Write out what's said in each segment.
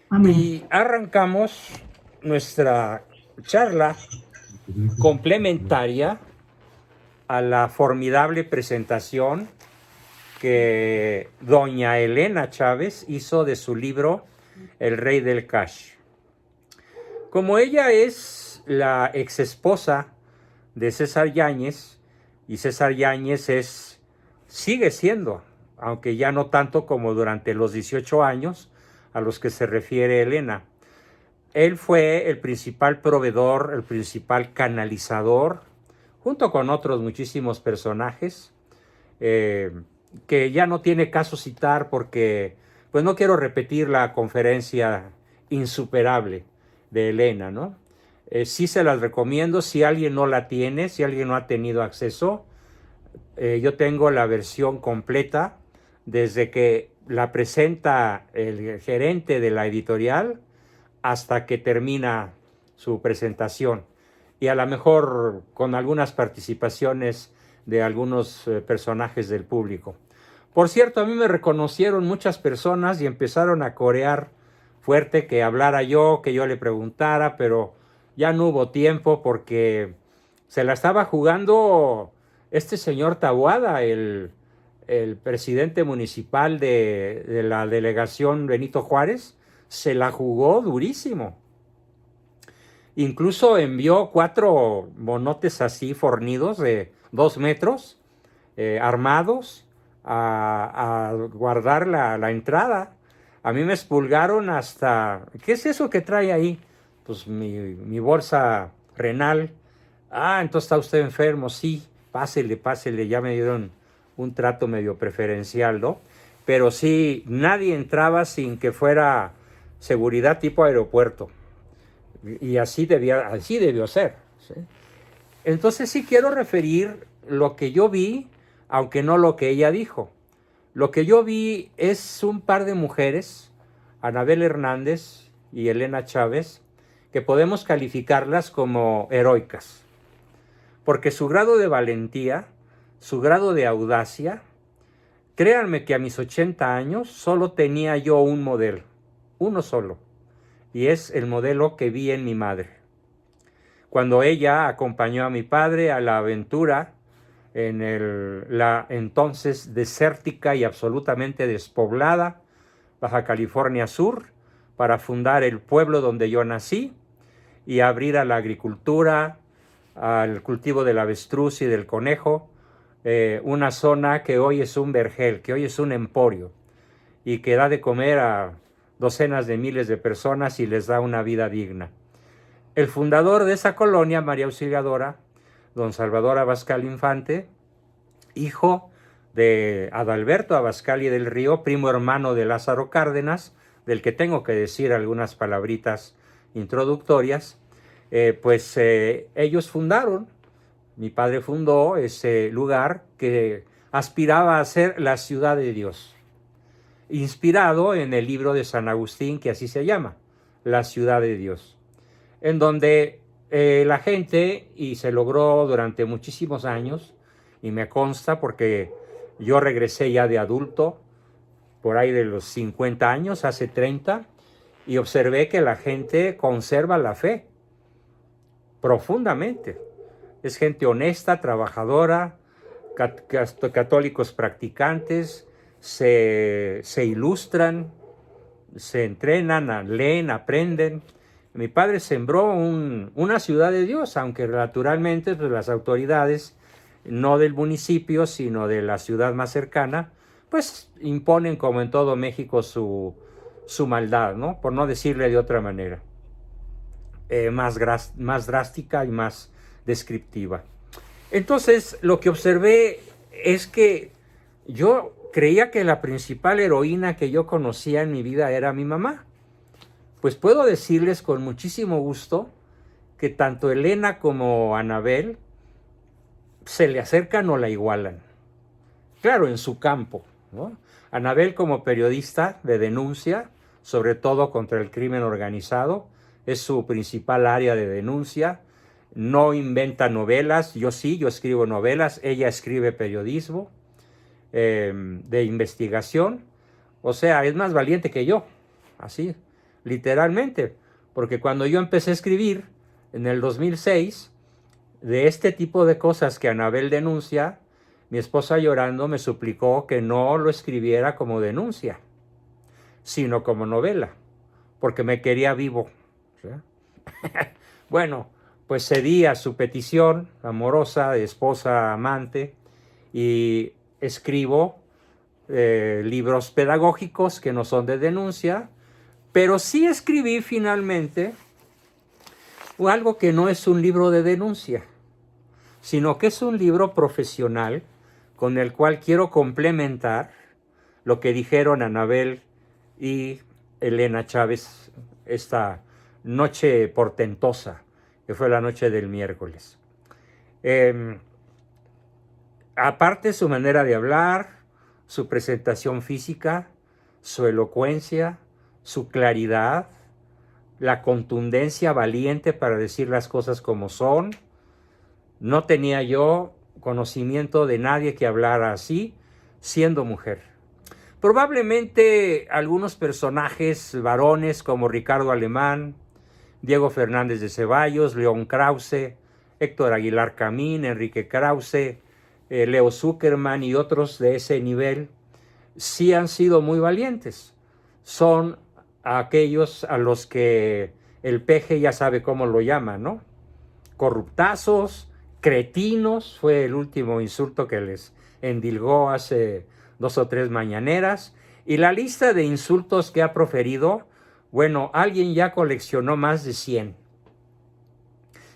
Amén. Y arrancamos nuestra charla complementaria a la formidable presentación que doña Elena Chávez hizo de su libro El Rey del Cash. Como ella es la exesposa de César Yáñez, y César Yáñez sigue siendo, aunque ya no tanto como durante los 18 años a los que se refiere Elena. Él fue el principal proveedor, el principal canalizador, junto con otros muchísimos personajes, eh, que ya no tiene caso citar porque pues no quiero repetir la conferencia insuperable de Elena, ¿no? Sí se las recomiendo si alguien no la tiene, si alguien no ha tenido acceso. Yo tengo la versión completa desde que la presenta el gerente de la editorial hasta que termina su presentación, y a lo mejor con algunas participaciones de algunos personajes del público. Por cierto, a mí me reconocieron muchas personas y empezaron a corear fuerte que hablara yo, que yo le preguntara, pero ya no hubo tiempo porque se la estaba jugando este señor Taboada, el presidente municipal de la delegación Benito Juárez. Se la jugó durísimo. Incluso envió 4 monotes así fornidos de 2 metros, armados, a guardar la entrada. A mí me expulgaron hasta... ¿Qué es eso que trae ahí? Pues mi bolsa renal. Ah, entonces está usted enfermo. Sí, pásele, pásele. Ya me dieron un trato medio preferencial, ¿no? Pero sí, nadie entraba sin que fuera seguridad tipo aeropuerto. Y así debió ser, ¿sí? Entonces sí quiero referir lo que yo vi, aunque no lo que ella dijo. Lo que yo vi es un par de mujeres, Anabel Hernández y Elena Chávez, que podemos calificarlas como heroicas, porque su grado de valentía, su grado de audacia, créanme que a mis 80 años solo tenía yo un modelo, uno solo, y es el modelo que vi en mi madre. Cuando ella acompañó a mi padre a la aventura en la entonces desértica y absolutamente despoblada Baja California Sur, para fundar el pueblo donde yo nací y abrir a la agricultura, al cultivo del avestruz y del conejo, una zona que hoy es un vergel, que hoy es un emporio y que da de comer a docenas de miles de personas y les da una vida digna. El fundador de esa colonia, María Auxiliadora, don Salvador Abascal Infante, hijo de Adalberto Abascal y del Río, primo hermano de Lázaro Cárdenas, del que tengo que decir algunas palabritas introductorias. Ellos fundaron, mi padre fundó ese lugar que aspiraba a ser la ciudad de Dios, inspirado en el libro de San Agustín, que así se llama, la ciudad de Dios, en donde la gente, y se logró durante muchísimos años, y me consta porque yo regresé ya de adulto, por ahí de los 50 años, hace 30, y observé que la gente conserva la fe profundamente. Es gente honesta, trabajadora, católicos practicantes, se ilustran, se entrenan, leen, aprenden. Mi padre sembró una ciudad de Dios, aunque naturalmente pues, las autoridades, no del municipio, sino de la ciudad más cercana, pues imponen, como en todo México, su maldad, ¿no? Por no decirle de otra manera, más drástica y más descriptiva. Entonces, lo que observé es que yo creía que la principal heroína que yo conocía en mi vida era mi mamá. Pues puedo decirles con muchísimo gusto que tanto Elena como Anabel se le acercan o la igualan. Claro, en su campo, ¿no? Anabel como periodista de denuncia, sobre todo contra el crimen organizado, es su principal área de denuncia. No inventa novelas, yo sí, yo escribo novelas, ella escribe periodismo de investigación, o sea, es más valiente que yo, así. literalmente, porque cuando yo empecé a escribir en el 2006, de este tipo de cosas que Anabel denuncia, mi esposa llorando me suplicó que no lo escribiera como denuncia, sino como novela, porque me quería vivo. ¿Sí? Bueno, pues cedí a su petición amorosa de esposa amante y escribo libros pedagógicos que no son de denuncia, pero sí escribí finalmente algo que no es un libro de denuncia, sino que es un libro profesional con el cual quiero complementar lo que dijeron Anabel y Elena Chávez esta noche portentosa, que fue la noche del miércoles. Aparte su manera de hablar, su presentación física, su elocuencia, su claridad, la contundencia valiente para decir las cosas como son. No tenía yo conocimiento de nadie que hablara así, siendo mujer. Probablemente algunos personajes varones como Ricardo Alemán, Diego Fernández de Ceballos, León Krause, Héctor Aguilar Camín, Enrique Krause, Leo Zuckerman y otros de ese nivel, sí han sido muy valientes. Son aquellos a los que el peje ya sabe cómo lo llama, ¿no? Corruptazos, cretinos, fue el último insulto que les endilgó hace 2 o 3 mañaneras. Y la lista de insultos que ha proferido, bueno, alguien ya coleccionó más de 100.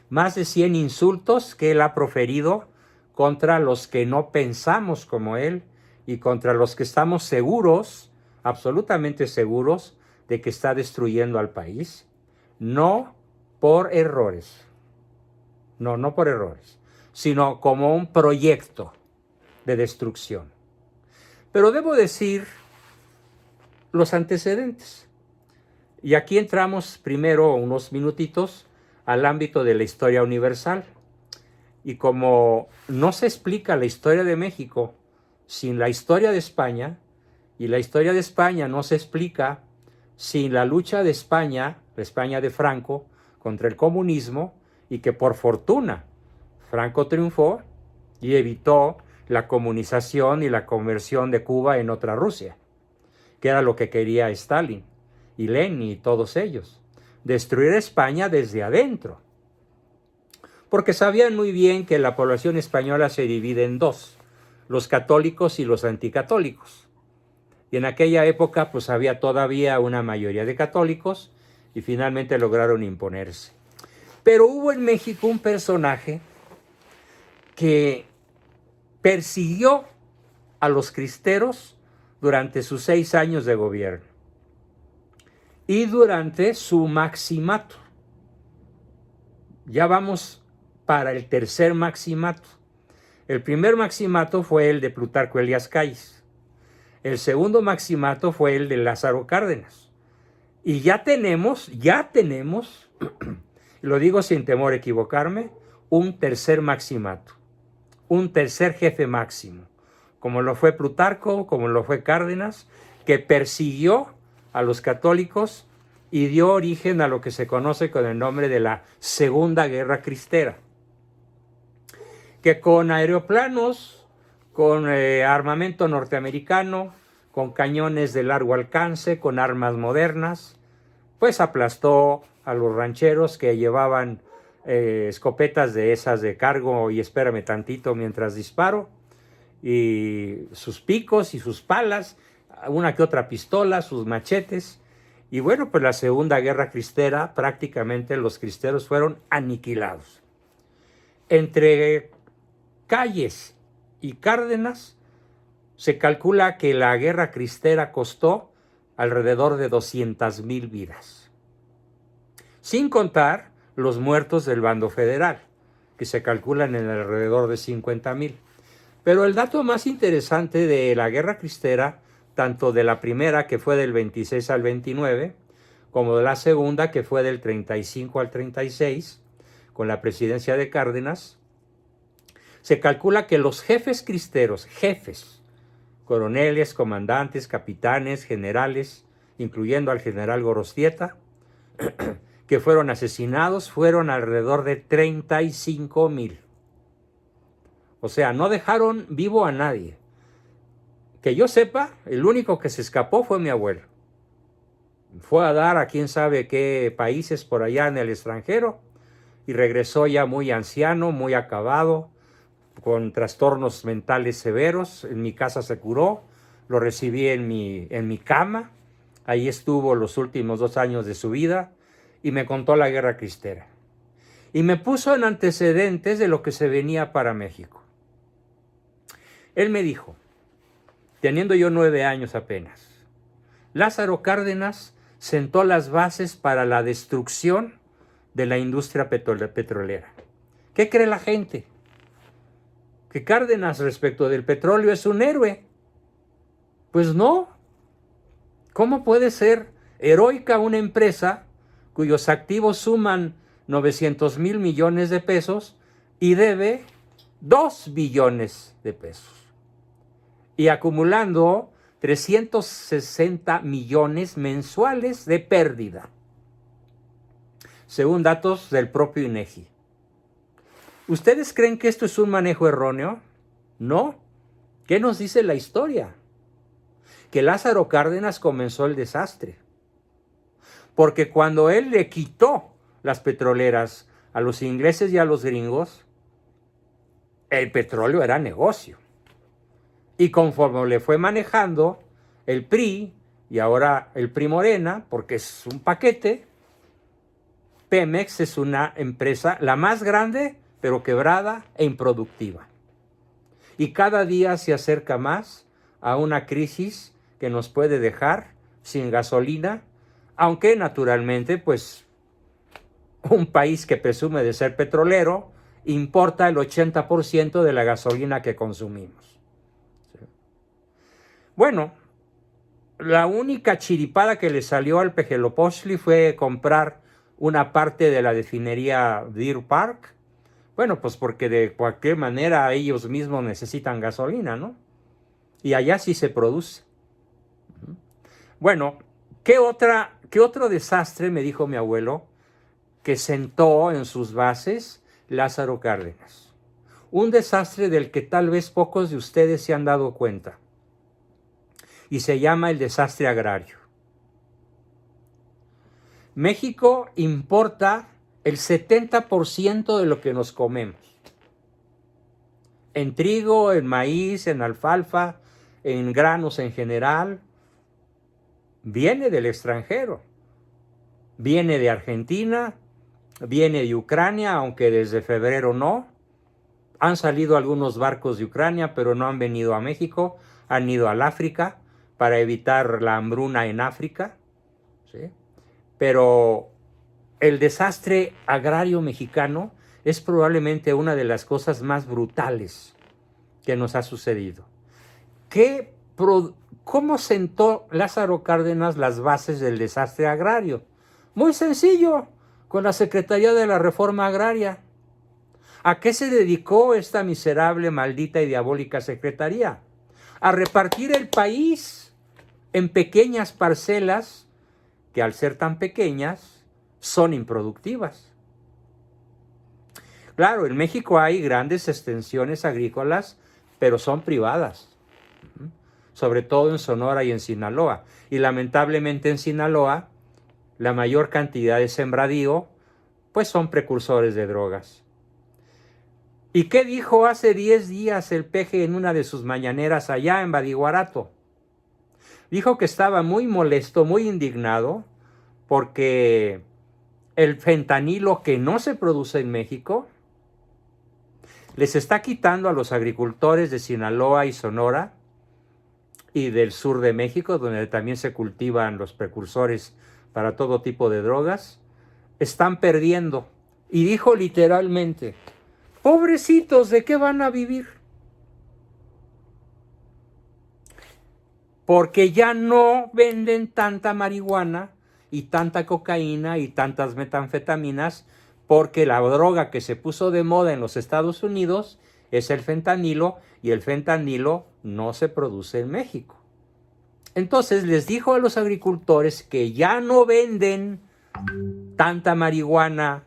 Más de 100 insultos que él ha proferido contra los que no pensamos como él y contra los que estamos seguros, absolutamente seguros, de que está destruyendo al país. No por errores. No por errores, sino como un proyecto de destrucción. Pero debo decir los antecedentes. Y aquí entramos primero unos minutitos al ámbito de la historia universal. Y como no se explica la historia de México sin la historia de España, y la historia de España no se explica sin la lucha de España, la España de Franco, contra el comunismo, y que por fortuna Franco triunfó y evitó la comunización y la conversión de Cuba en otra Rusia, que era lo que quería Stalin y Lenin y todos ellos, destruir España desde adentro, porque sabían muy bien que la población española se divide en dos, los católicos y los anticatólicos. Y en aquella época pues había todavía una mayoría de católicos y finalmente lograron imponerse. Pero hubo en México un personaje que persiguió a los cristeros durante sus 6 años de gobierno y durante su maximato. Ya vamos para el tercer maximato. El primer maximato fue el de Plutarco Elías Calles. El segundo maximato fue el de Lázaro Cárdenas. Y ya tenemos, lo digo sin temor a equivocarme, un tercer maximato, un tercer jefe máximo, como lo fue Plutarco, como lo fue Cárdenas, que persiguió a los católicos y dio origen a lo que se conoce con el nombre de la Segunda Guerra Cristera, que con aeroplanos, con armamento norteamericano, con cañones de largo alcance, con armas modernas, pues aplastó a los rancheros que llevaban escopetas de esas de cargo y espérame tantito mientras disparo, y sus picos y sus palas, una que otra pistola, sus machetes. Y bueno, pues la Segunda Guerra Cristera, prácticamente los cristeros fueron aniquilados. Entre Calles y Cárdenas se calcula que la Guerra Cristera costó alrededor de 200,000 vidas, sin contar los muertos del bando federal, que se calculan en alrededor de 50,000. Pero el dato más interesante de la Guerra Cristera, tanto de la primera, que fue del 26 al 29, como de la segunda, que fue del 35 al 36, con la presidencia de Cárdenas, se calcula que los jefes cristeros, jefes, coroneles, comandantes, capitanes, generales, incluyendo al general Gorostieta, que fueron asesinados, fueron alrededor de 35,000. O sea, no dejaron vivo a nadie. Que yo sepa, el único que se escapó fue mi abuelo. Fue a dar a quién sabe qué países por allá en el extranjero y regresó ya muy anciano, muy acabado, con trastornos mentales severos. En mi casa se curó, lo recibí en mi cama, ahí estuvo los últimos 2 años de su vida y me contó la guerra cristera. Y me puso en antecedentes de lo que se venía para México. Él me dijo, teniendo yo 9 años apenas, Lázaro Cárdenas sentó las bases para la destrucción de la industria petrolera. ¿Qué cree la gente? Que Cárdenas respecto del petróleo es un héroe. Pues no. ¿Cómo puede ser heroica una empresa cuyos activos suman 900,000 millones de pesos y debe 2 billones de pesos? Y acumulando 360 millones mensuales de pérdida, según datos del propio INEGI. ¿Ustedes creen que esto es un manejo erróneo? No. ¿Qué nos dice la historia? Que Lázaro Cárdenas comenzó el desastre. Porque cuando él le quitó las petroleras a los ingleses y a los gringos, el petróleo era negocio. Y conforme le fue manejando el PRI y ahora el PRI Morena, porque es un paquete, Pemex es una empresa la más grande, pero quebrada e improductiva. Y cada día se acerca más a una crisis que nos puede dejar sin gasolina, aunque naturalmente, pues, un país que presume de ser petrolero importa el 80% de la gasolina que consumimos. ¿Sí? Bueno, la única chiripada que le salió al Pejelopochtli fue comprar una parte de la refinería Deer Park. Bueno, pues porque de cualquier manera ellos mismos necesitan gasolina, ¿no? Y allá sí se produce. Bueno, ¿qué otro desastre, me dijo mi abuelo, que sentó en sus bases Lázaro Cárdenas? Un desastre del que tal vez pocos de ustedes se han dado cuenta. Y se llama el desastre agrario. México importa el 70% de lo que nos comemos. En trigo, en maíz, en alfalfa, en granos en general, viene del extranjero. Viene de Argentina, viene de Ucrania, aunque desde febrero no. Han salido algunos barcos de Ucrania, pero no han venido a México, han ido al África para evitar la hambruna en África. ¿Sí? Pero el desastre agrario mexicano es probablemente una de las cosas más brutales que nos ha sucedido. ¿Cómo sentó Lázaro Cárdenas las bases del desastre agrario? Muy sencillo, con la Secretaría de la Reforma Agraria. ¿A qué se dedicó esta miserable, maldita y diabólica secretaría? A repartir el país en pequeñas parcelas que al ser tan pequeñas son improductivas. Claro, en México hay grandes extensiones agrícolas, pero son privadas, sobre todo en Sonora y en Sinaloa. Y lamentablemente en Sinaloa, la mayor cantidad de sembradío, pues son precursores de drogas. ¿Y qué dijo hace 10 días el Peje en una de sus mañaneras allá en Badiguarato? Dijo que estaba muy molesto, muy indignado, porque el fentanilo que no se produce en México les está quitando a los agricultores de Sinaloa y Sonora y del sur de México, donde también se cultivan los precursores para todo tipo de drogas, están perdiendo. Y dijo literalmente, pobrecitos, ¿de qué van a vivir? Porque ya no venden tanta marihuana y tanta cocaína y tantas metanfetaminas, porque la droga que se puso de moda en los Estados Unidos es el fentanilo, y el fentanilo no se produce en México. Entonces les dijo a los agricultores que ya no venden tanta marihuana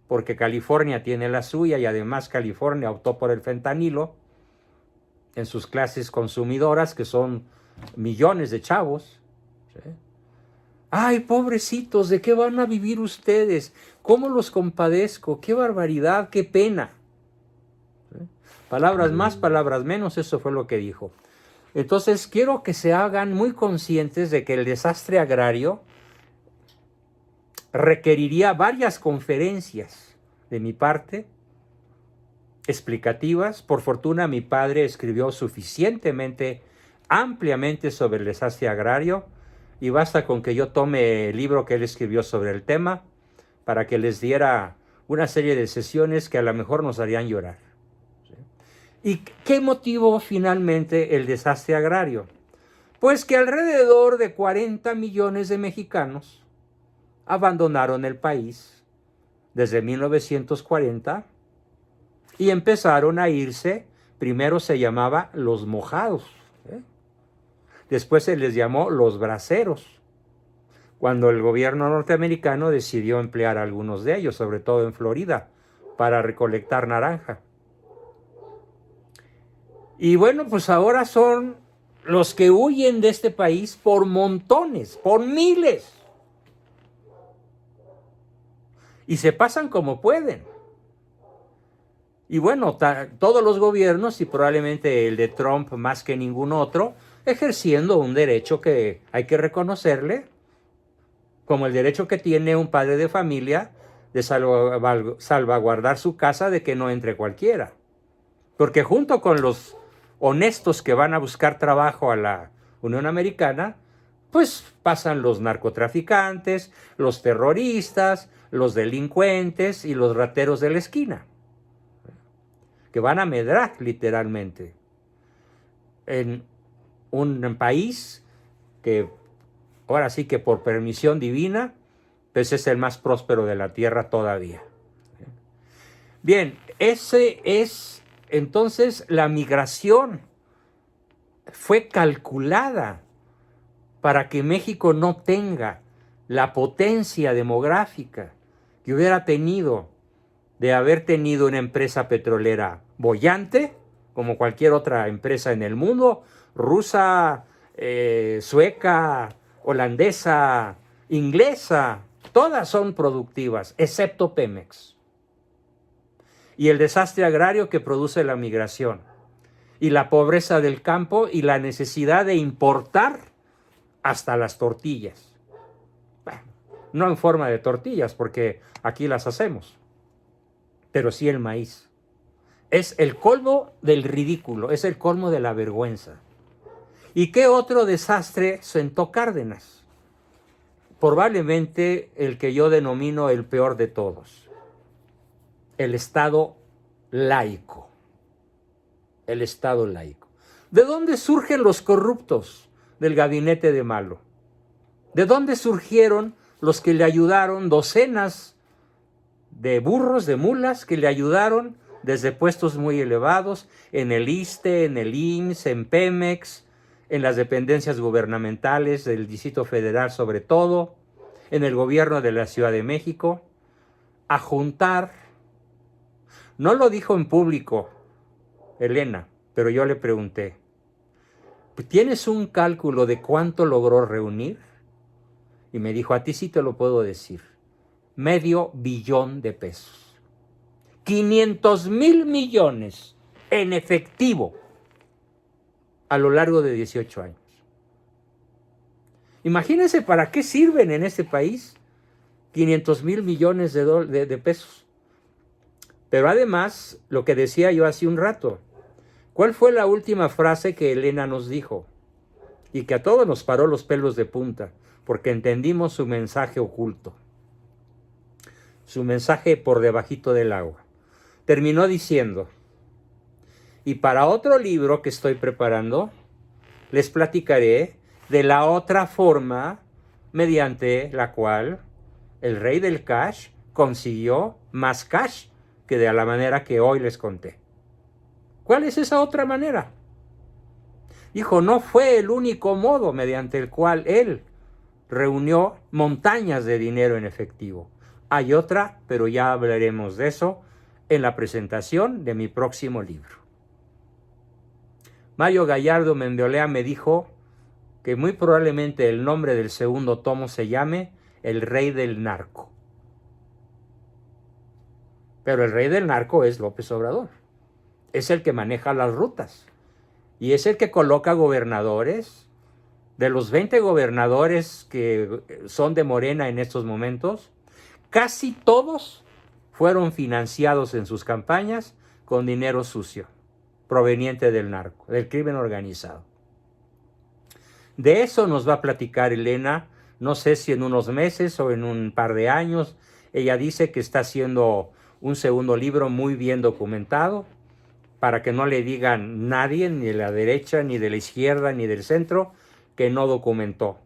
porque California tiene la suya y además California optó por el fentanilo en sus clases consumidoras, que son millones de chavos. ¿Sí? Ay, pobrecitos, ¿de qué van a vivir ustedes? ¿Cómo los compadezco? ¡Qué barbaridad, qué pena! ¿Sí? Palabras más, palabras menos, eso fue lo que dijo. Entonces quiero que se hagan muy conscientes de que el desastre agrario requeriría varias conferencias de mi parte, explicativas. Por fortuna mi padre escribió suficientemente, ampliamente sobre el desastre agrario, y basta con que yo tome el libro que él escribió sobre el tema para que les diera una serie de sesiones que a lo mejor nos harían llorar. ¿Sí? ¿Y qué motivó finalmente el desastre agrario? Pues que alrededor de 40 millones de mexicanos abandonaron el país desde 1940 y empezaron a irse. Primero se llamaba los mojados, ¿eh? Después se les llamó los braceros, cuando el gobierno norteamericano decidió emplear a algunos de ellos, sobre todo en Florida, para recolectar naranja. Y bueno, pues ahora son los que huyen de este país por montones, por miles. Y se pasan como pueden. Y bueno, todos los gobiernos, y probablemente el de Trump más que ningún otro, ejerciendo un derecho que hay que reconocerle, como el derecho que tiene un padre de familia de salvaguardar su casa de que no entre cualquiera. Porque junto con los honestos que van a buscar trabajo a la Unión Americana, pues pasan los narcotraficantes, los terroristas, los delincuentes y los rateros de la esquina, que van a medrar literalmente en un país que ahora sí que por permisión divina, pues es el más próspero de la tierra todavía. Bien, ese es entonces la migración. Fue calculada para que México no tenga la potencia demográfica que hubiera tenido de haber tenido una empresa petrolera boyante, como cualquier otra empresa en el mundo, rusa, sueca, holandesa, inglesa, todas son productivas, excepto Pemex. Y el desastre agrario que produce la migración, y la pobreza del campo y la necesidad de importar hasta las tortillas. Bueno, no en forma de tortillas, porque aquí las hacemos, pero sí el maíz. Es el colmo del ridículo, es el colmo de la vergüenza. ¿Y qué otro desastre sentó Cárdenas? Probablemente el que yo denomino el peor de todos: el Estado laico. El Estado laico. ¿De dónde surgen los corruptos del gabinete de Malo? ¿De dónde surgieron los que le ayudaron, docenas de burros, de mulas, que le ayudaron desde puestos muy elevados en el ISSSTE, en el IMSS, en Pemex, en las dependencias gubernamentales del Distrito Federal sobre todo, en el gobierno de la Ciudad de México, a juntar? No lo dijo en público Elena, pero yo le pregunté, ¿tienes un cálculo de cuánto logró reunir? Y me dijo, a ti sí te lo puedo decir, $500 millón de pesos. 500,000 millones en efectivo a lo largo de 18 años. Imagínense para qué sirven en este país 500,000 millones de pesos. Pero además, lo que decía yo hace un rato, ¿cuál fue la última frase que Elena nos dijo? Y que a todos nos paró los pelos de punta, porque entendimos su mensaje oculto, su mensaje por debajito del agua. Terminó diciendo, y para otro libro que estoy preparando, les platicaré de la otra forma mediante la cual el rey del cash consiguió más cash que de la manera que hoy les conté. ¿Cuál es esa otra manera? Hijo, no fue el único modo mediante el cual él reunió montañas de dinero en efectivo. Hay otra, pero ya hablaremos de eso en la presentación de mi próximo libro. Mario Gallardo Mendolea me dijo que muy probablemente el nombre del segundo tomo se llame El Rey del Narco. Pero el rey del narco es López Obrador. Es el que maneja las rutas. Y es el que coloca gobernadores. De los 20 gobernadores que son de Morena en estos momentos, casi todos fueron financiados en sus campañas con dinero sucio, proveniente del narco, del crimen organizado. De eso nos va a platicar Elena, no sé si en unos meses o en un par de años. Ella dice que está haciendo un segundo libro muy bien documentado, para que no le digan nadie, ni de la derecha, ni de la izquierda, ni del centro, que no documentó.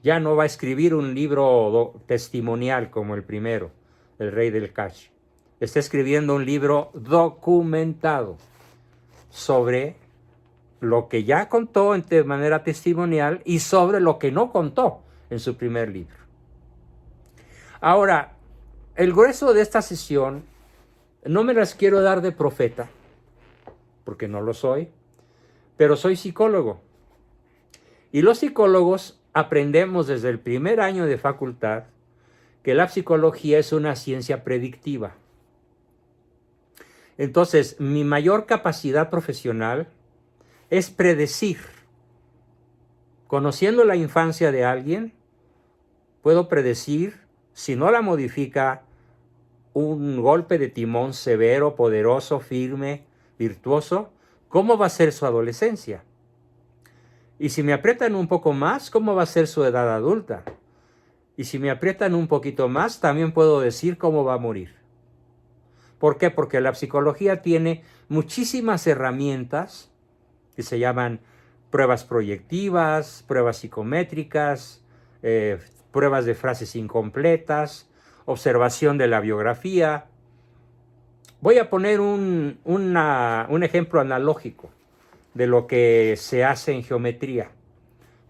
Ya no va a escribir un libro testimonial como el primero, El Rey del Cash. Está escribiendo un libro documentado sobre lo que ya contó de manera testimonial y sobre lo que no contó en su primer libro. Ahora, el grueso de esta sesión no me las quiero dar de profeta, porque no lo soy, pero soy psicólogo. Y los psicólogos aprendemos desde el primer año de facultad que la psicología es una ciencia predictiva. Entonces, mi mayor capacidad profesional es predecir. Conociendo la infancia de alguien, puedo predecir, si no la modifica, un golpe de timón severo, poderoso, firme, virtuoso, cómo va a ser su adolescencia. Y si me aprietan un poco más, ¿cómo va a ser su edad adulta? Y si me aprietan un poquito más, también puedo decir cómo va a morir. ¿Por qué? Porque la psicología tiene muchísimas herramientas que se llaman pruebas proyectivas, pruebas psicométricas, pruebas de frases incompletas, observación de la biografía. Voy a poner un ejemplo analógico de lo que se hace en geometría.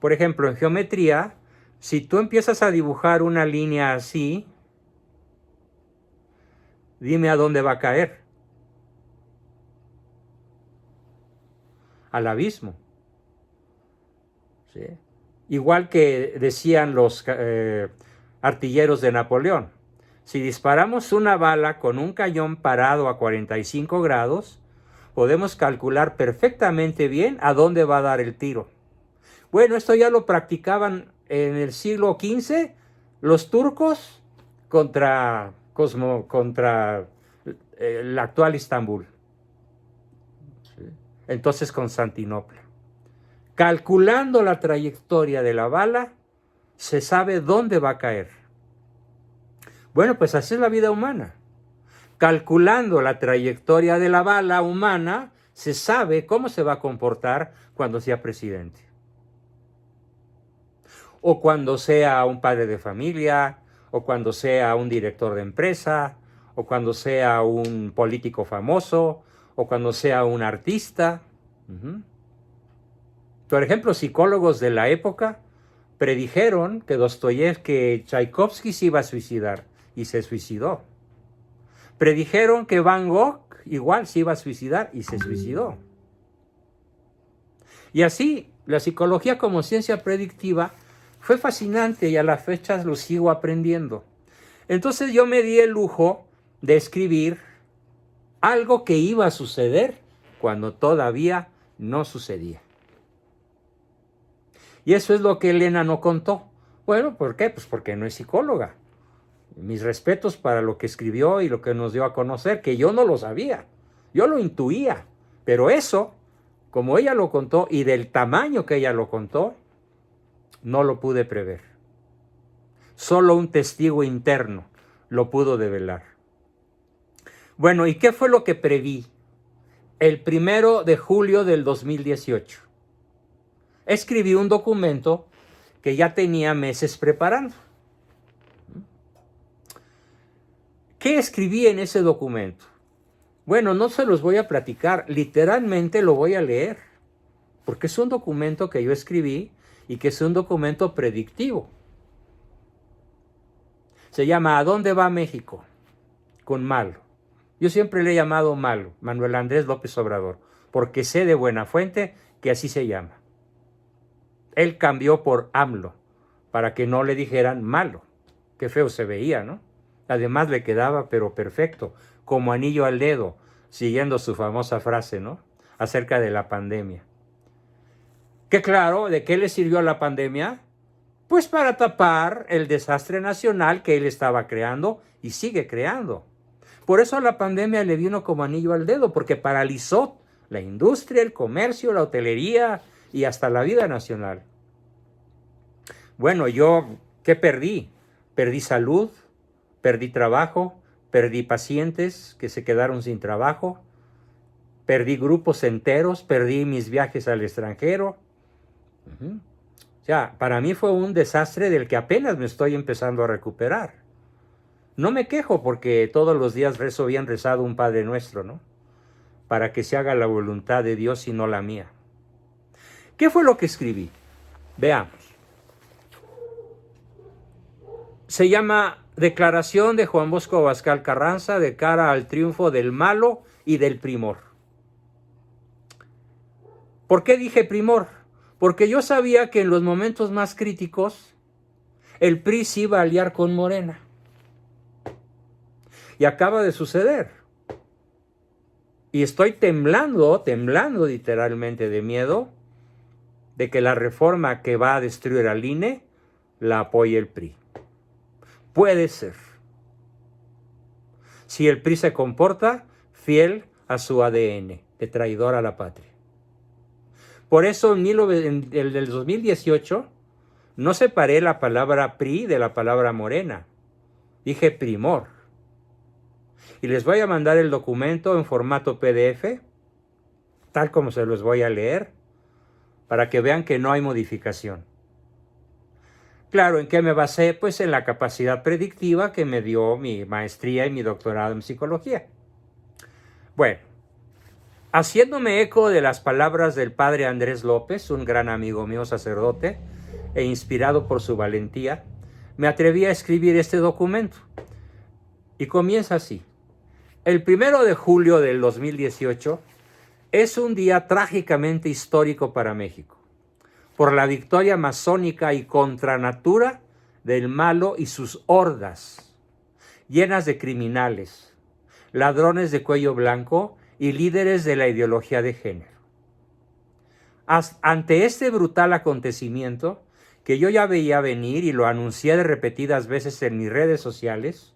Por ejemplo, en geometría, si tú empiezas a dibujar una línea así, dime a dónde va a caer. Al abismo. ¿Sí? Igual que decían los artilleros de Napoleón. Si disparamos una bala con un cañón parado a 45 grados, podemos calcular perfectamente bien a dónde va a dar el tiro. Bueno, esto ya lo practicaban en el siglo XV los turcos contra el actual Estambul. ¿Sí? Entonces Constantinopla. Calculando la trayectoria de la bala, se sabe dónde va a caer. Bueno, pues así es la vida humana. Calculando la trayectoria de la bala humana, se sabe cómo se va a comportar cuando sea presidente. O cuando sea un padre de familia, o cuando sea un director de empresa, o cuando sea un político famoso, o cuando sea un artista. Por ejemplo, psicólogos de la época predijeron que Tchaikovsky se iba a suicidar y se suicidó. Predijeron que Van Gogh igual se iba a suicidar y se suicidó. Y así, la psicología como ciencia predictiva fue fascinante y a la fecha lo sigo aprendiendo. Entonces yo me di el lujo de escribir algo que iba a suceder cuando todavía no sucedía. Y eso es lo que Elena no contó. Bueno, ¿por qué? Pues porque no es psicóloga. Mis respetos para lo que escribió y lo que nos dio a conocer, que yo no lo sabía. Yo lo intuía. Pero eso, como ella lo contó y del tamaño que ella lo contó, no lo pude prever. Solo un testigo interno lo pudo develar. Bueno, ¿y qué fue lo que preví? El 1 de julio del 2018. Escribí un documento que ya tenía meses preparando. ¿Qué escribí en ese documento? Bueno, no se los voy a platicar, literalmente lo voy a leer. porque es un documento que yo escribí y que es un documento predictivo. Se llama ¿A dónde va México? Con Malo. Yo siempre le he llamado Malo, Manuel Andrés López Obrador, porque sé de buena fuente que así se llama. Él cambió por AMLO, para que no le dijeran Malo. Qué feo se veía, ¿no? Además le quedaba pero perfecto, como anillo al dedo, siguiendo su famosa frase, ¿no? Acerca de la pandemia. Que claro, ¿de qué le sirvió la pandemia? Pues para tapar el desastre nacional que él estaba creando y sigue creando. Por eso la pandemia le vino como anillo al dedo, porque paralizó la industria, el comercio, la hotelería y hasta la vida nacional. Bueno, yo, ¿qué perdí? Perdí salud, perdí trabajo, perdí pacientes que se quedaron sin trabajo, perdí grupos enteros, perdí mis viajes al extranjero. O sea, para mí fue un desastre del que apenas me estoy empezando a recuperar. No me quejo porque todos los días rezo bien rezado un Padre Nuestro, ¿no? Para que se haga la voluntad de Dios y no la mía. ¿Qué fue lo que escribí? Veamos. Se llama Declaración de Juan Bosco Abascal Carranza de cara al triunfo del malo y del primor. ¿Por qué dije primor? Porque yo sabía que en los momentos más críticos el PRI se iba a aliar con Morena. Y acaba de suceder. Y estoy temblando literalmente de miedo de que la reforma que va a destruir al INE la apoye el PRI. Puede ser. Si el PRI se comporta fiel a su ADN, de traidor a la patria. Por eso en el 2018 no separé la palabra PRI de la palabra Morena. Dije primor. Y les voy a mandar el documento en formato PDF, tal como se los voy a leer, para que vean que no hay modificación. Claro, ¿en qué me basé? Pues en la capacidad predictiva que me dio mi maestría y mi doctorado en psicología. Bueno, haciéndome eco de las palabras del padre Andrés López, un gran amigo mío sacerdote, e inspirado por su valentía, me atreví a escribir este documento. Y comienza así. El 1 de julio del 2018 es un día trágicamente histórico para México, por la victoria masónica y contra natura del malo y sus hordas, llenas de criminales, ladrones de cuello blanco y líderes de la ideología de género. Ante este brutal acontecimiento, que yo ya veía venir y lo anuncié de repetidas veces en mis redes sociales,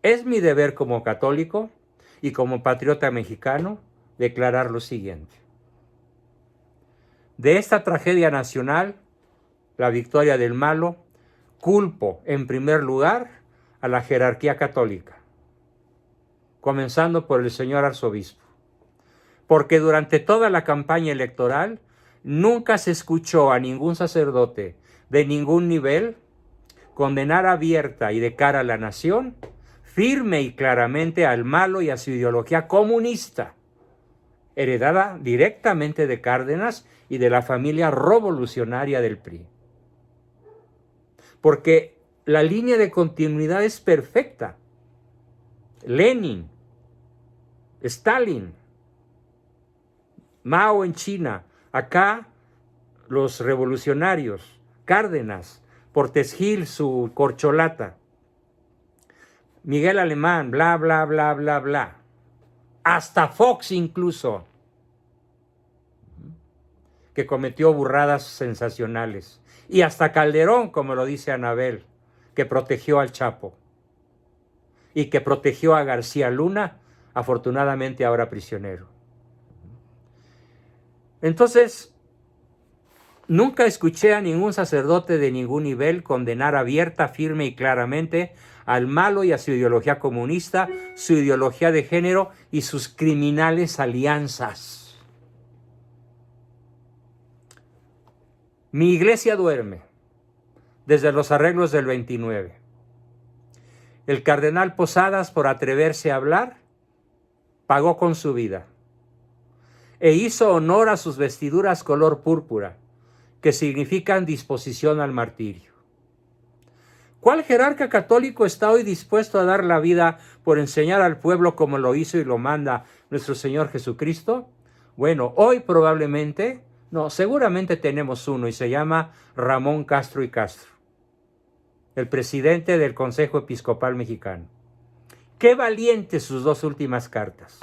es mi deber como católico y como patriota mexicano declarar lo siguiente. De esta tragedia nacional, la victoria del malo, culpo en primer lugar a la jerarquía católica, comenzando por el señor arzobispo, porque durante toda la campaña electoral nunca se escuchó a ningún sacerdote de ningún nivel condenar abierta y de cara a la nación, firme y claramente al malo y a su ideología comunista, heredada directamente de Cárdenas y de la familia revolucionaria del PRI. Porque la línea de continuidad es perfecta. Lenin, Stalin, Mao en China, acá los revolucionarios, Cárdenas, Portes Gil, su corcholata, Miguel Alemán, bla, bla, bla, bla, bla. Hasta Fox incluso, que cometió burradas sensacionales. Y hasta Calderón, como lo dice Anabel, que protegió al Chapo. Y que protegió a García Luna, afortunadamente ahora prisionero. Entonces, nunca escuché a ningún sacerdote de ningún nivel condenar abierta, firme y claramente al malo y a su ideología comunista, su ideología de género y sus criminales alianzas. Mi iglesia duerme desde los arreglos del 29. El cardenal Posadas, por atreverse a hablar, pagó con su vida. e hizo honor a sus vestiduras color púrpura, que significan disposición al martirio. ¿Cuál jerarca católico está hoy dispuesto a dar la vida por enseñar al pueblo como lo hizo y lo manda nuestro Señor Jesucristo? Bueno, hoy probablemente, no, seguramente tenemos uno y se llama Ramón Castro y Castro, el presidente del Consejo Episcopal Mexicano. Qué valientes sus dos últimas cartas,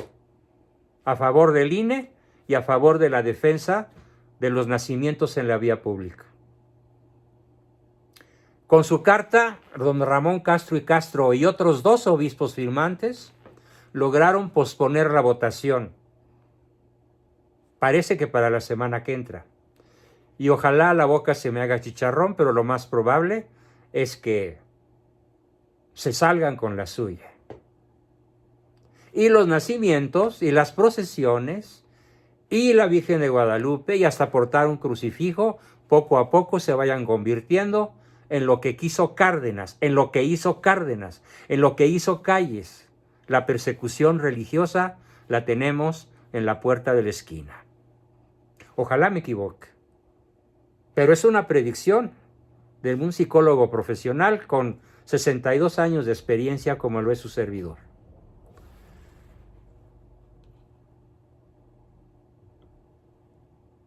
a favor del INE y a favor de la defensa de los nacimientos en la vía pública. Con su carta, don Ramón Castro y Castro y otros 2 obispos firmantes lograron posponer la votación. Parece que para la semana que entra. Y ojalá la boca se me haga chicharrón, pero lo más probable es que se salgan con la suya. Y los nacimientos y las procesiones y la Virgen de Guadalupe y hasta portar un crucifijo poco a poco se vayan convirtiendo en lo que quiso Cárdenas, en lo que hizo Cárdenas, en lo que hizo Calles. La persecución religiosa la tenemos en la puerta de la esquina. Ojalá me equivoque, pero es una predicción de un psicólogo profesional con 62 años de experiencia como lo es su servidor.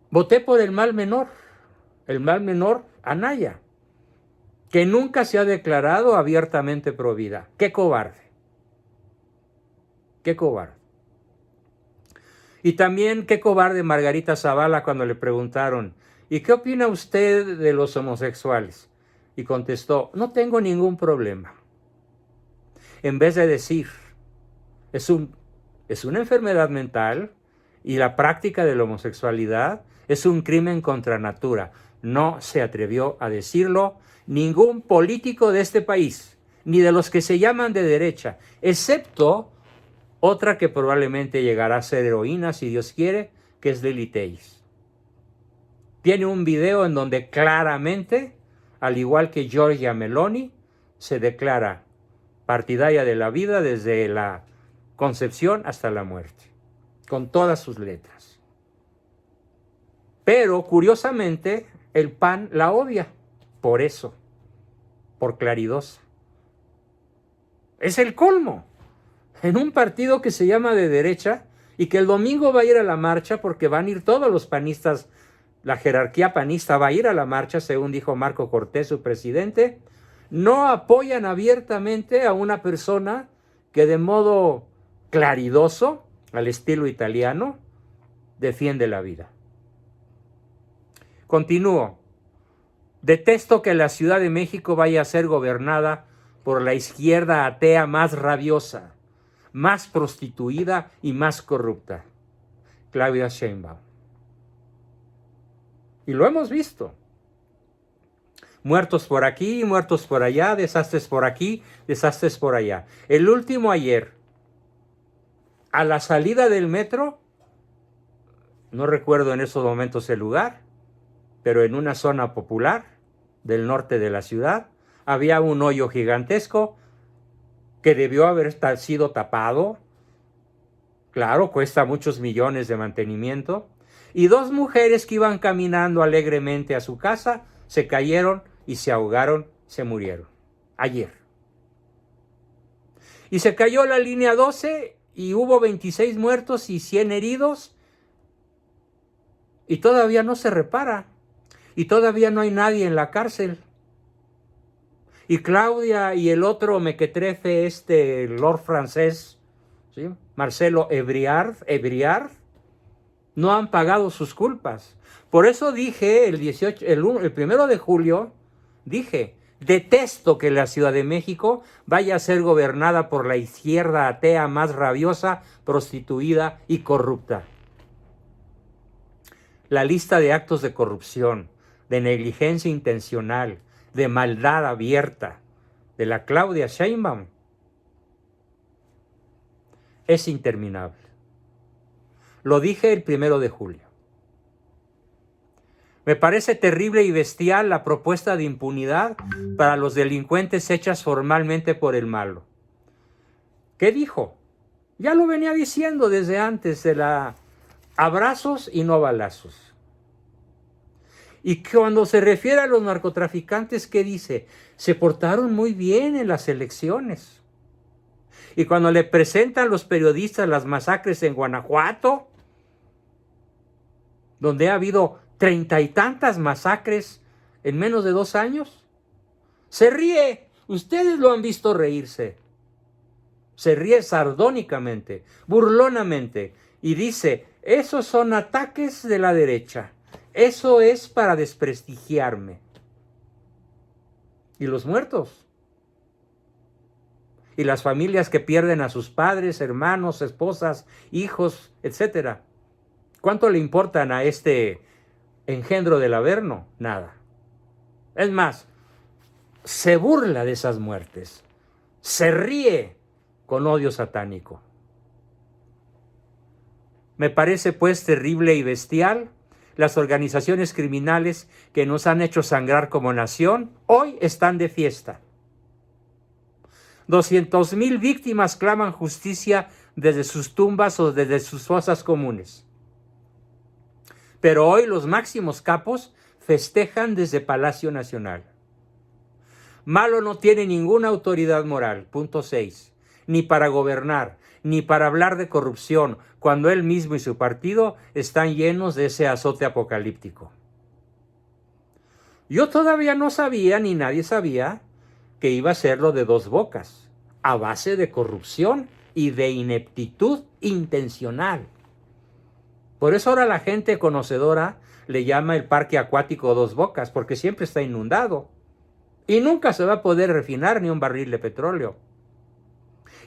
Voté por el mal menor Anaya, que nunca se ha declarado abiertamente pro vida. ¡Qué cobarde! ¡Qué cobarde! Y también qué cobarde Margarita Zavala cuando le preguntaron, ¿y qué opina usted de los homosexuales? Y contestó, no tengo ningún problema. En vez de decir, es una enfermedad mental y la práctica de la homosexualidad es un crimen contra natura. No se atrevió a decirlo ningún político de este país, ni de los que se llaman de derecha, excepto otra que probablemente llegará a ser heroína, si Dios quiere, que es Lili Téllez. Tiene un video en donde claramente, al igual que Giorgia Meloni, se declara partidaria de la vida desde la concepción hasta la muerte, con todas sus letras. Pero, curiosamente, el PAN la odia, por eso, por claridosa. Es el colmo. En un partido que se llama de derecha y que el domingo va a ir a la marcha porque van a ir todos los panistas, la jerarquía panista va a ir a la marcha, según dijo Marco Cortés, su presidente, no apoyan abiertamente a una persona que de modo claridoso, al estilo italiano, defiende la vida. Continúo. Detesto que la Ciudad de México vaya a ser gobernada por la izquierda atea más rabiosa, más prostituida y más corrupta, Claudia Sheinbaum. Y lo hemos visto. Muertos por aquí, muertos por allá, desastres por aquí, desastres por allá. El último ayer, a la salida del metro, no recuerdo en esos momentos el lugar, pero en una zona popular del norte de la ciudad, había un hoyo gigantesco que debió haber sido tapado. Claro, cuesta muchos millones de mantenimiento. Y 2 mujeres que iban caminando alegremente a su casa se cayeron y se ahogaron, se murieron. Ayer. Y se cayó la línea 12 y hubo 26 muertos y 100 heridos. Y todavía no se repara. Y todavía no hay nadie en la cárcel. Y Claudia y el otro mequetrefe, Lord francés, ¿sí? Marcelo Ebrard, no han pagado sus culpas. Por eso dije el 1 de julio, dije, detesto que la Ciudad de México vaya a ser gobernada por la izquierda atea más rabiosa, prostituida y corrupta. La lista de actos de corrupción, de negligencia intencional, de maldad abierta de la Claudia Sheinbaum es interminable. Lo dije el 1 de julio. Me parece terrible y bestial la propuesta de impunidad para los delincuentes hechas formalmente por el malo. ¿Qué dijo? Ya lo venía diciendo desde antes de la abrazos y no balazos. Y cuando se refiere a los narcotraficantes, ¿qué dice? Se portaron muy bien en las elecciones. Y cuando le presentan los periodistas las masacres en Guanajuato, donde ha habido 30 y tantas masacres en menos de 2 años, se ríe. Ustedes lo han visto reírse. Se ríe sardónicamente, burlonamente, y dice, esos son ataques de la derecha. Eso es para desprestigiarme. ¿Y los muertos? ¿Y las familias que pierden a sus padres, hermanos, esposas, hijos, etcétera? ¿Cuánto le importan a este engendro del Averno? Nada. Es más, se burla de esas muertes. Se ríe con odio satánico. Me parece pues terrible y bestial. Las organizaciones criminales que nos han hecho sangrar como nación, hoy están de fiesta. 200,000 víctimas claman justicia desde sus tumbas o desde sus fosas comunes. Pero hoy los máximos capos festejan desde Palacio Nacional. Malo no tiene ninguna autoridad moral, punto 6, ni para gobernar, ni para hablar de corrupción, cuando él mismo y su partido están llenos de ese azote apocalíptico. Yo todavía no sabía, ni nadie sabía, que iba a ser lo de Dos Bocas, a base de corrupción y de ineptitud intencional. Por eso ahora la gente conocedora le llama el parque acuático Dos Bocas, porque siempre está inundado y nunca se va a poder refinar ni un barril de petróleo.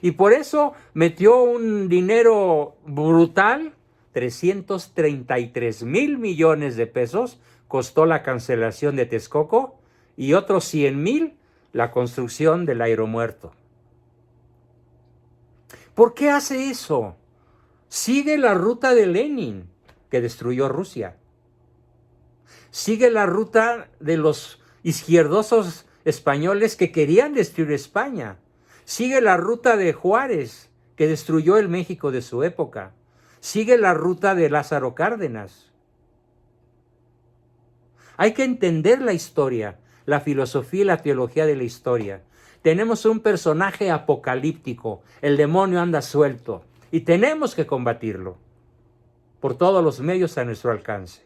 Y por eso metió un dinero brutal, 333,000 millones de pesos, costó la cancelación de Texcoco, y otros 100,000 la construcción del aeromuerto. ¿Por qué hace eso? Sigue la ruta de Lenin, que destruyó Rusia. Sigue la ruta de los izquierdosos españoles que querían destruir España. Sigue la ruta de Juárez, que destruyó el México de su época. Sigue la ruta de Lázaro Cárdenas. Hay que entender la historia, la filosofía y la teología de la historia. Tenemos un personaje apocalíptico, el demonio anda suelto, y tenemos que combatirlo por todos los medios a nuestro alcance.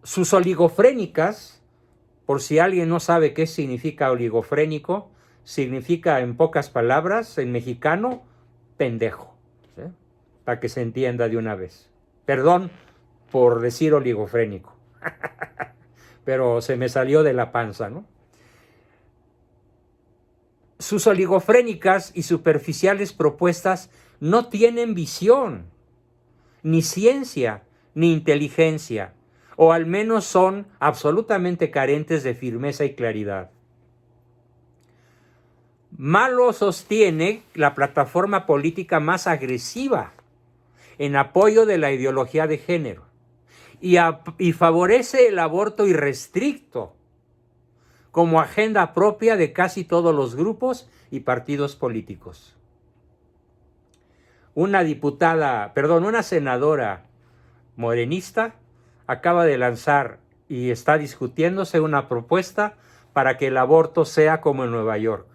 Sus oligofrénicas, por si alguien no sabe qué significa oligofrénico, significa en pocas palabras, en mexicano, pendejo, ¿sí? Para que se entienda de una vez. Perdón por decir oligofrénico, pero se me salió de la panza, ¿no? Sus oligofrénicas y superficiales propuestas no tienen visión, ni ciencia, ni inteligencia, o al menos son absolutamente carentes de firmeza y claridad. Malo sostiene la plataforma política más agresiva en apoyo de la ideología de género y favorece el aborto irrestricto como agenda propia de casi todos los grupos y partidos políticos. Una senadora morenista acaba de lanzar y está discutiéndose una propuesta para que el aborto sea como en Nueva York,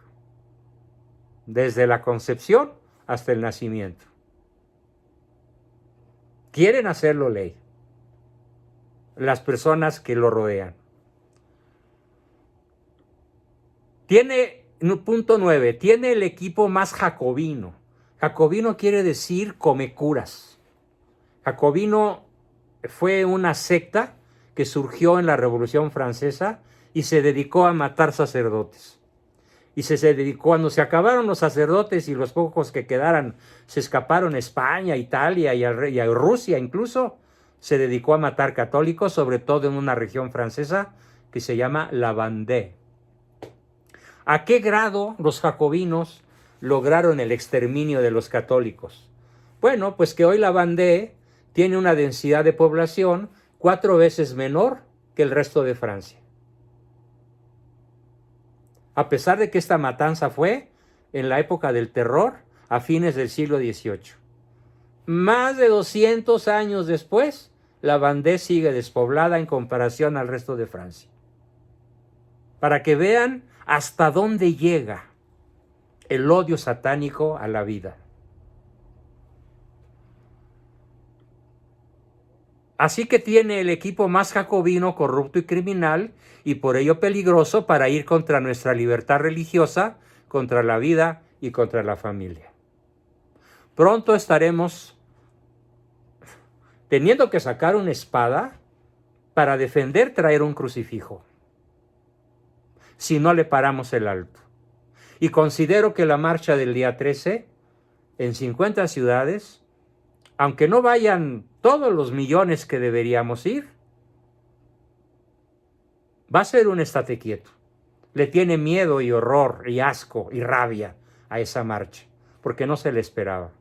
desde la concepción hasta el nacimiento. Quieren hacerlo ley las personas que lo rodean. Punto 9, tiene el equipo más jacobino. Jacobino quiere decir come curas. Jacobino fue una secta que surgió en la Revolución Francesa y se dedicó a matar sacerdotes. Y se dedicó, cuando se acabaron los sacerdotes y los pocos que quedaran se escaparon a España, Italia y a Rusia incluso, se dedicó a matar católicos, sobre todo en una región francesa que se llama la Vendée. ¿A qué grado los jacobinos lograron el exterminio de los católicos? Bueno, pues que hoy la Vendée tiene una densidad de población 4 veces menor que el resto de Francia. A pesar de que esta matanza fue en la época del terror, a fines del siglo XVIII. Más de 200 años después, la Vendée sigue despoblada en comparación al resto de Francia. Para que vean hasta dónde llega el odio satánico a la vida. Así que tiene el equipo más jacobino, corrupto y criminal, y por ello peligroso para ir contra nuestra libertad religiosa, contra la vida y contra la familia. Pronto estaremos teniendo que sacar una espada para defender traer un crucifijo, si no le paramos el alto. Y considero que la marcha del día 13, en 50 ciudades, aunque no vayan todos los millones que deberíamos ir, va a ser un estate quieto. Le tiene miedo y horror y asco y rabia a esa marcha, porque no se le esperaba.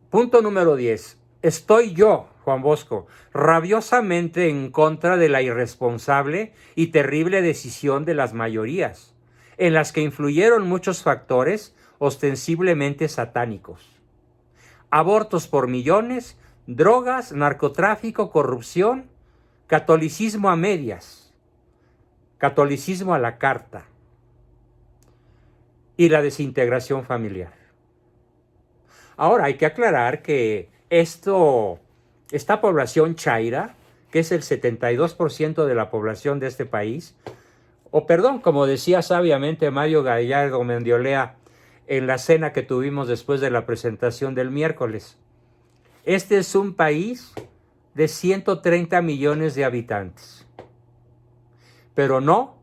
Punto número 10. Estoy yo, Juan Bosco, rabiosamente en contra de la irresponsable y terrible decisión de las mayorías, en las que influyeron muchos factores ostensiblemente satánicos. Abortos por millones, drogas, narcotráfico, corrupción, catolicismo a medias, catolicismo a la carta y la desintegración familiar. Ahora hay que aclarar que esta población chaira, que es el 72% de la población de este país, como decía sabiamente Mario Gallardo Mendiolea en la cena que tuvimos después de la presentación del miércoles, este es un país de 130 millones de habitantes, pero no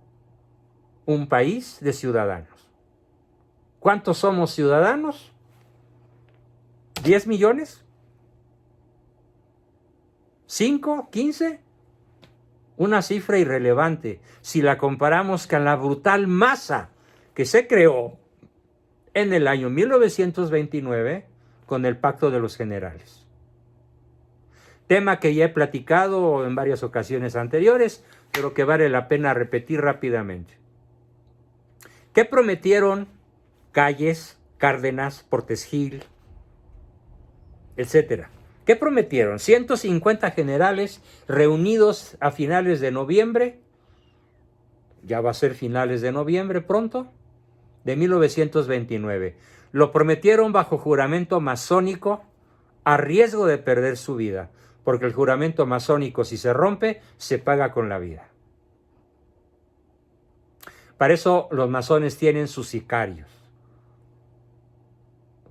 un país de ciudadanos. ¿Cuántos somos ciudadanos? ¿10 millones? ¿5? ¿15? Una cifra irrelevante si la comparamos con la brutal masa que se creó en el año 1929 con el Pacto de los Generales. Tema que ya he platicado en varias ocasiones anteriores, pero que vale la pena repetir rápidamente. ¿Qué prometieron Calles, Cárdenas, Portes Gil, etcétera? ¿Qué prometieron? 150 generales reunidos a finales de noviembre, ya va a ser finales de noviembre pronto, de 1929. Lo prometieron bajo juramento masónico a riesgo de perder su vida, porque el juramento masónico, si se rompe, se paga con la vida. Para eso los masones tienen sus sicarios.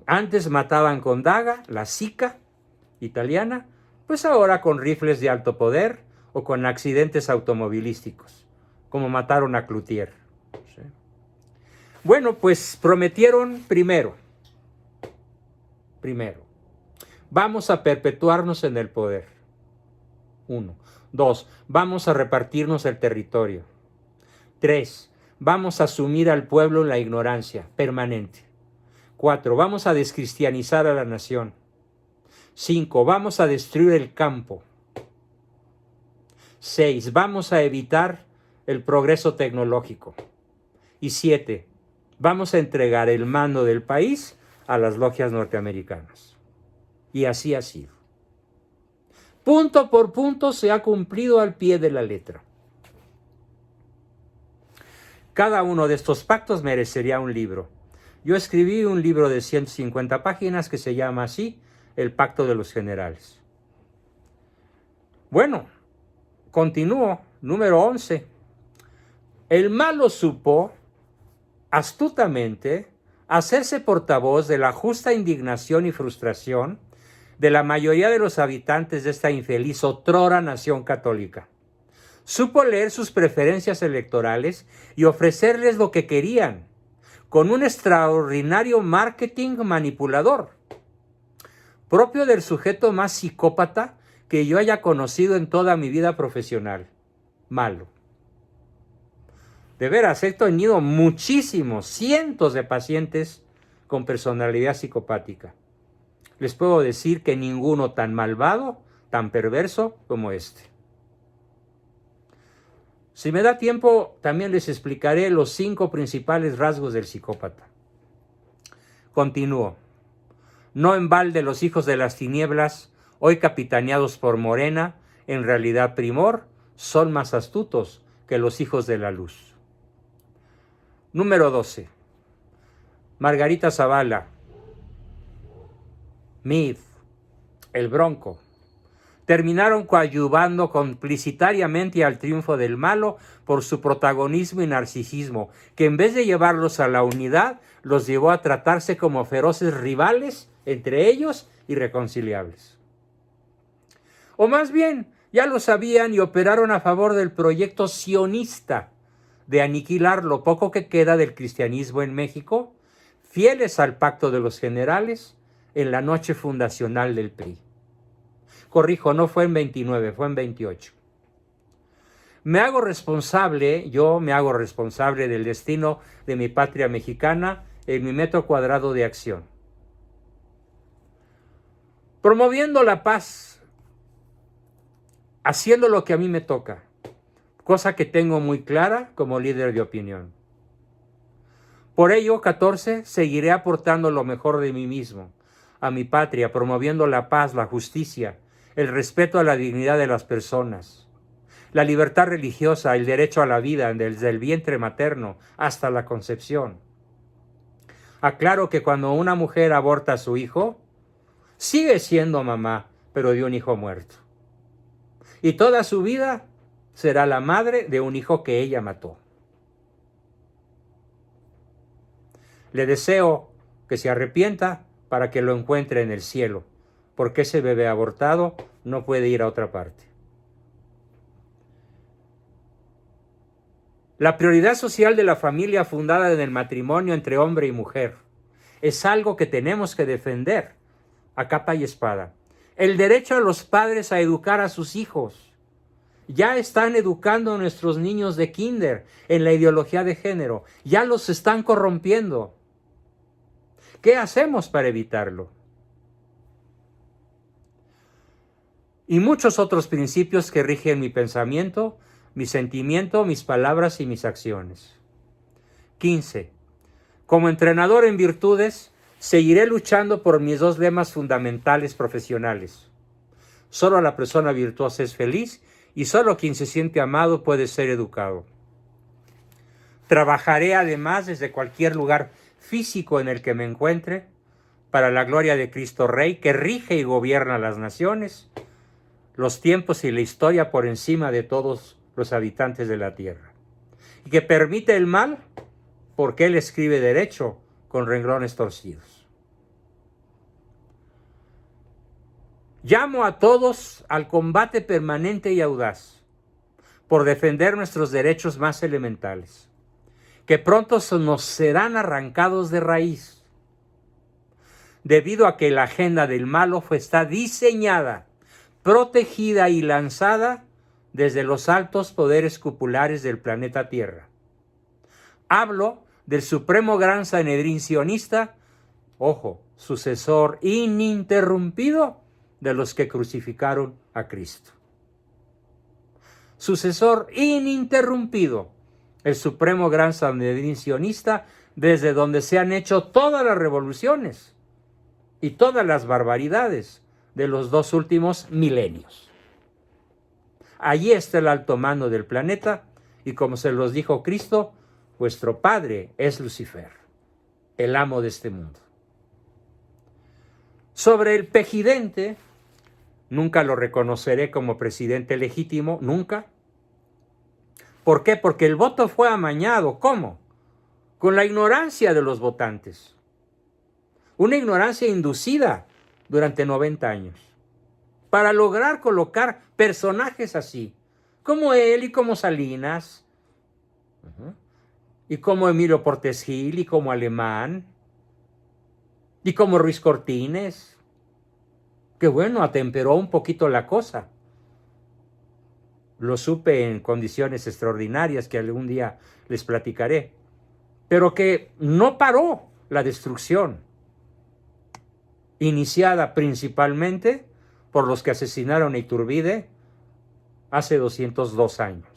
Antes mataban con daga, la Sica italiana, pues ahora con rifles de alto poder o con accidentes automovilísticos, como mataron a Cloutier. ¿Sí? Bueno, pues prometieron primero, vamos a perpetuarnos en el poder. 1. 2. Vamos a repartirnos el territorio. 3. Vamos a sumir al pueblo en la ignorancia permanente. 4. Vamos a descristianizar a la nación. 5. Vamos a destruir el campo. 6. Vamos a evitar el progreso tecnológico. Y 7. Vamos a entregar el mando del país a las logias norteamericanas. Y así ha sido. Punto por punto se ha cumplido al pie de la letra. Cada uno de estos pactos merecería un libro. Yo escribí un libro de 150 páginas que se llama así, El Pacto de los Generales. Bueno, continúo. Número 11. El malo supo astutamente hacerse portavoz de la justa indignación y frustración de la mayoría de los habitantes de esta infeliz otrora nación católica. Supo leer sus preferencias electorales y ofrecerles lo que querían, con un extraordinario marketing manipulador, propio del sujeto más psicópata que yo haya conocido en toda mi vida profesional. Malo. De veras, he tenido muchísimos, cientos de pacientes con personalidad psicopática. Les puedo decir que ninguno tan malvado, tan perverso como este. Si me da tiempo, también les explicaré los 5 principales rasgos del psicópata. Continúo. No en balde los hijos de las tinieblas, hoy capitaneados por Morena, en realidad primor, son más astutos que los hijos de la luz. Número 12. Margarita Zavala, Meade, el Bronco, terminaron coadyuvando complicitariamente al triunfo del malo por su protagonismo y narcisismo, que en vez de llevarlos a la unidad, los llevó a tratarse como feroces rivales entre ellos irreconciliables. O más bien, ya lo sabían y operaron a favor del proyecto sionista de aniquilar lo poco que queda del cristianismo en México, fieles al pacto de los generales en la noche fundacional del PRI. Corrijo, no fue en 29, fue en 28. Yo me hago responsable del destino de mi patria mexicana en mi metro cuadrado de acción. Promoviendo la paz, haciendo lo que a mí me toca, cosa que tengo muy clara como líder de opinión. Por ello, 14, seguiré aportando lo mejor de mí mismo a mi patria, promoviendo la paz, la justicia, el respeto a la dignidad de las personas, la libertad religiosa, el derecho a la vida desde el vientre materno hasta la concepción. Aclaro que cuando una mujer aborta a su hijo, sigue siendo mamá, pero de un hijo muerto. Y toda su vida será la madre de un hijo que ella mató. Le deseo que se arrepienta para que lo encuentre en el cielo, porque ese bebé abortado no puede ir a otra parte. La prioridad social de la familia fundada en el matrimonio entre hombre y mujer es algo que tenemos que defender a capa y espada. El derecho a los padres a educar a sus hijos. Ya están educando a nuestros niños de kinder en la ideología de género. Ya los están corrompiendo. ¿Qué hacemos para evitarlo? Y muchos otros principios que rigen mi pensamiento, mi sentimiento, mis palabras y mis acciones. 15. Como entrenador en virtudes, seguiré luchando por mis 2 lemas fundamentales profesionales. Solo la persona virtuosa es feliz y solo quien se siente amado puede ser educado. Trabajaré además desde cualquier lugar físico en el que me encuentre para la gloria de Cristo Rey, que rige y gobierna las naciones, los tiempos y la historia por encima de todos los habitantes de la tierra, y que permite el mal porque Él escribe derecho con renglones torcidos. Llamo a todos al combate permanente y audaz por defender nuestros derechos más elementales, que pronto nos serán arrancados de raíz, debido a que la agenda del malo está diseñada, protegida y lanzada desde los altos poderes cupulares del planeta Tierra. Hablo del supremo gran Sanedrín sionista, ojo, sucesor ininterrumpido de los que crucificaron a Cristo. Sucesor ininterrumpido, el supremo gran Sanedrín sionista, desde donde se han hecho todas las revoluciones y todas las barbaridades de los 2 últimos milenios. Allí está el alto mando del planeta y, como se los dijo Cristo, vuestro padre es Lucifer, el amo de este mundo. Sobre el pejidente, nunca lo reconoceré como presidente legítimo, nunca. ¿Por qué? Porque el voto fue amañado. ¿Cómo? Con la ignorancia de los votantes. Una ignorancia inducida durante 90 años. Para lograr colocar personajes así, como él y como Salinas, y como Emilio Portes Gil, y como Alemán, y como Ruiz Cortines, que bueno, atemperó un poquito la cosa. Lo supe en condiciones extraordinarias que algún día les platicaré, pero que no paró la destrucción, iniciada principalmente por los que asesinaron a Iturbide hace 202 años.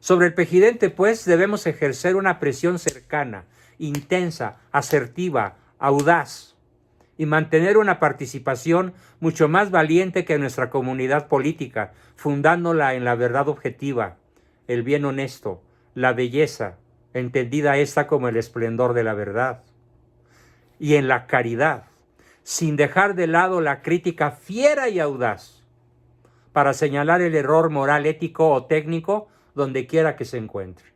Sobre el pejidente, pues, debemos ejercer una presión cercana, intensa, asertiva, audaz, y mantener una participación mucho más valiente que nuestra comunidad política, fundándola en la verdad objetiva, el bien honesto, la belleza, entendida esta como el esplendor de la verdad, y en la caridad, sin dejar de lado la crítica fiera y audaz, para señalar el error moral, ético o técnico donde quiera que se encuentre.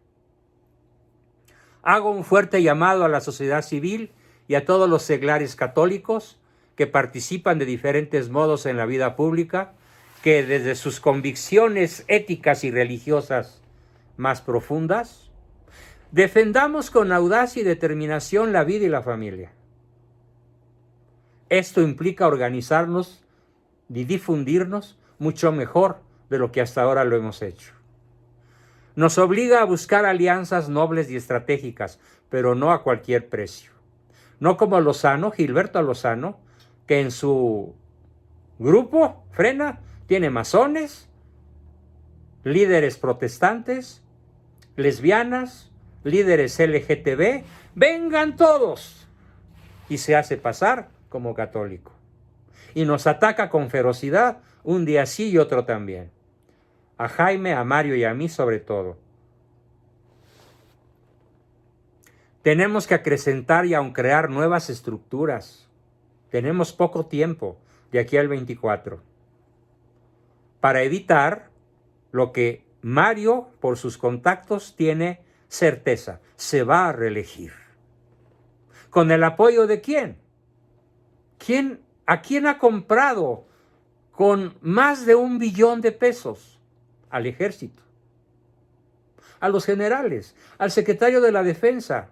Hago un fuerte llamado a la sociedad civil y a todos los seglares católicos que participan de diferentes modos en la vida pública, que desde sus convicciones éticas y religiosas más profundas, defendamos con audacia y determinación la vida y la familia. Esto implica organizarnos y difundirnos mucho mejor de lo que hasta ahora lo hemos hecho. Nos obliga a buscar alianzas nobles y estratégicas, pero no a cualquier precio. No como Lozano, Gilberto Lozano, que en su grupo, Frena, tiene masones, líderes protestantes, lesbianas, líderes LGTB, vengan todos, y se hace pasar como católico. Y nos ataca con ferocidad, un día sí y otro también. A Jaime, a Mario y a mí sobre todo. Tenemos que acrecentar y aún crear nuevas estructuras. Tenemos poco tiempo de aquí al 24 para evitar lo que Mario, por sus contactos, tiene certeza: se va a reelegir. ¿Con el apoyo de quién? ¿A quién ha comprado con más de $1 billón de pesos? Al ejército, a los generales, al secretario de la defensa,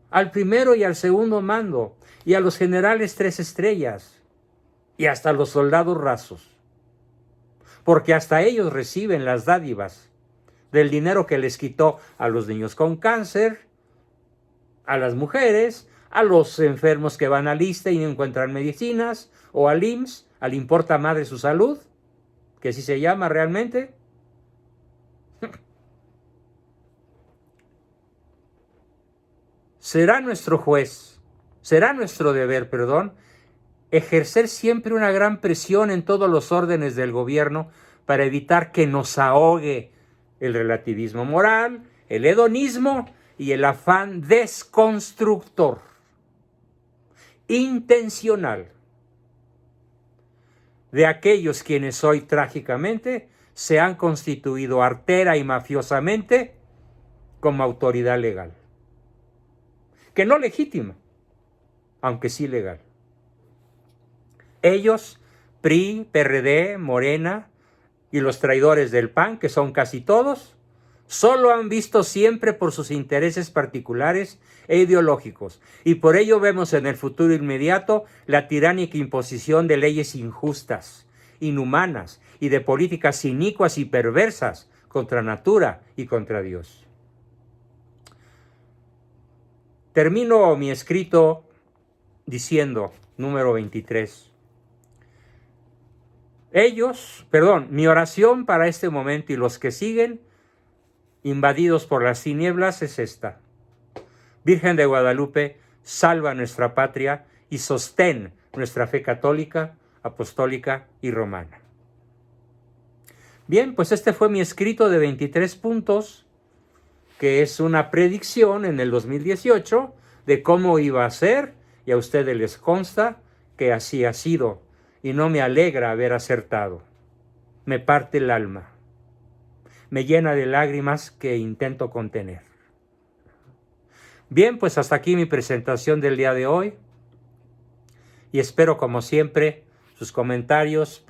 al primero y al segundo mando, y a los generales 3 estrellas, y hasta los soldados rasos, porque hasta ellos reciben las dádivas del dinero que les quitó a los niños con cáncer, a las mujeres, a los enfermos que van al ISSSTE y no encuentran medicinas, o al IMSS, al Importa Madre su Salud, que así se llama realmente. Será nuestro deber, ejercer siempre una gran presión en todos los órdenes del gobierno para evitar que nos ahogue el relativismo moral, el hedonismo y el afán desconstructor, intencional, de aquellos quienes hoy trágicamente se han constituido artera y mafiosamente como autoridad legal. Que no legítima, aunque sí legal. Ellos, PRI, PRD, Morena y los traidores del PAN, que son casi todos, solo han visto siempre por sus intereses particulares e ideológicos, y por ello vemos en el futuro inmediato la tiránica imposición de leyes injustas, inhumanas y de políticas inicuas y perversas contra natura y contra Dios. Termino mi escrito diciendo, número 23, mi oración para este momento y los que siguen, invadidos por las tinieblas, es esta: Virgen de Guadalupe, salva nuestra patria y sostén nuestra fe católica, apostólica y romana. Bien, pues este fue mi escrito de 23 puntos, que es una predicción en el 2018 de cómo iba a ser, y a ustedes les consta que así ha sido, y no me alegra haber acertado. Me parte el alma, me llena de lágrimas que intento contener. Bien, pues hasta aquí mi presentación del día de hoy, y espero como siempre sus comentarios,